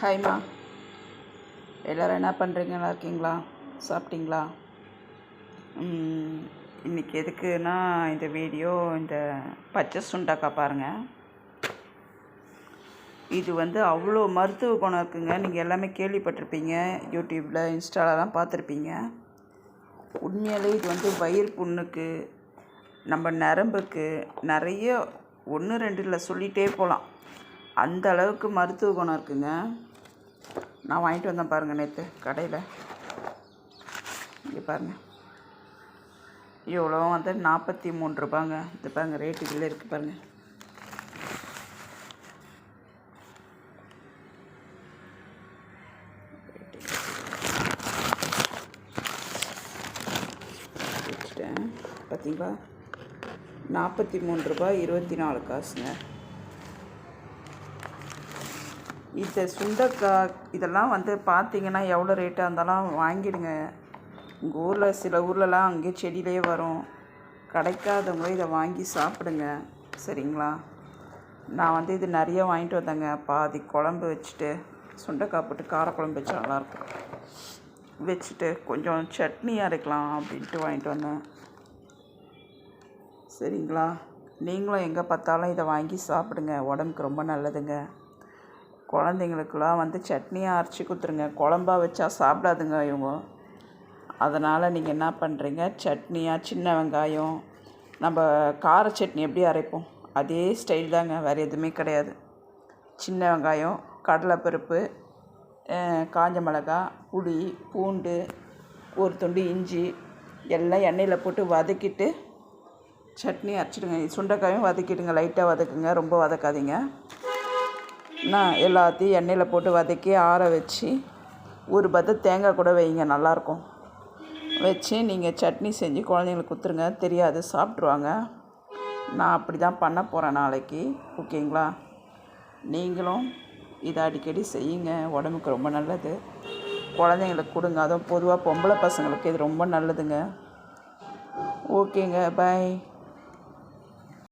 ஹாய்மா, எல்லோரும் என்ன பண்ணுறீங்க? நல்லா இருக்கீங்களா? சாப்பிட்டீங்களா? இன்றைக்கி எதுக்குன்னா இந்த வீடியோ, இந்த பச்சை சுண்டக்காய் பாருங்கள். இது அவ்வளோ மருத்துவ குணம் இருக்குங்க. நீங்கள் எல்லாமே கேள்விப்பட்டிருப்பீங்க, யூடியூப்பில் இன்ஸ்டாலலாம் பார்த்துருப்பீங்க. உண்மையாலே இது வயிறு புண்ணுக்கு, நம்ம நரம்புக்கு நிறைய 1 2 இல்லை சொல்லிகிட்டே போகலாம். அந்த அளவுக்கு மருத்துவ குணம் இருக்குங்க. நான் வாங்கிட்டு வந்தேன் பாருங்கள், நேற்று கடையில். இங்கே பாருங்கள், இவ்வளோ 43 ரூபாங்க. இது பாருங்கள், ரேட்டு இதில் இருக்குது பாருங்கள். வச்சுட்டேன் பார்த்தீங்களா, 43 ரூபாய் 24 காசுங்க. இந்த சுண்டைக்காய் இதெல்லாம் பார்த்தீங்கன்னா எவ்வளோ ரேட்டாக இருந்தாலும் வாங்கிடுங்க. உங்கள் ஊரில் சில ஊர்லலாம் அங்கேயே செடியிலே வரும். கிடைக்காதவங்க இதை வாங்கி சாப்பிடுங்க, சரிங்களா? நான் இது நிறைய வாங்கிட்டு வந்தேங்க. பாதி குழம்பு வச்சுட்டு, சுண்டைக்காய் போட்டு காரக்குழம்பு வச்சா நல்லாயிருக்கும். வச்சுட்டு கொஞ்சம் சட்னி அரைக்கலாம் அப்படின்ட்டு வாங்கிட்டு வந்தேன், சரிங்களா? நீங்களும் எங்கே பார்த்தாலும் இதை வாங்கி சாப்பிடுங்க, உடம்புக்கு ரொம்ப நல்லதுங்க. குழந்தைங்களுக்கெல்லாம் சட்னியாக அரைச்சி கொடுத்துருங்க. குழம்பா வச்சா சாப்பிடாதுங்க இவங்க. அதனால் நீங்கள் என்ன பண்ணுறீங்க, சட்னியாக சின்ன வெங்காயம், நம்ம கார சட்னி எப்படி அரைப்போம் அதே ஸ்டைல் தாங்க, வேறு எதுவுமே கிடையாது. சின்ன வெங்காயம், கடலைப்பருப்பு, காஞ்ச மிளகா, புளி, பூண்டு, ஒரு துண்டு இஞ்சி எல்லாம் எண்ணெயில் போட்டு வதக்கிட்டு சட்னி அரைச்சிடுங்க. சுண்டைக்காயும் வதக்கிடுங்க, லைட்டாக வதக்குங்க, ரொம்ப வதக்காதீங்க. நான் எல்லாத்தையும் எண்ணெயில் போட்டு வதக்கி ஆற வச்சு ஒரு பத்த தேங்காய் கூட வைங்க, நல்லாயிருக்கும். வச்சு நீங்கள் சட்னி செஞ்சு குழந்தைங்களுக்கு கொடுத்துருங்க, தெரியாது, சாப்பிட்ருவாங்க. நான் அப்படி தான் பண்ண போகிறேன் நாளைக்கு, ஓகேங்களா? நீங்களும் இதை அடிக்கடி செய்யுங்க, உடம்புக்கு ரொம்ப நல்லது. குழந்தைங்களுக்கு கொடுங்க, அதுவும் பொதுவாக பொம்பளை பசங்களுக்கு இது ரொம்ப நல்லதுங்க. ஓகேங்க, பாய்.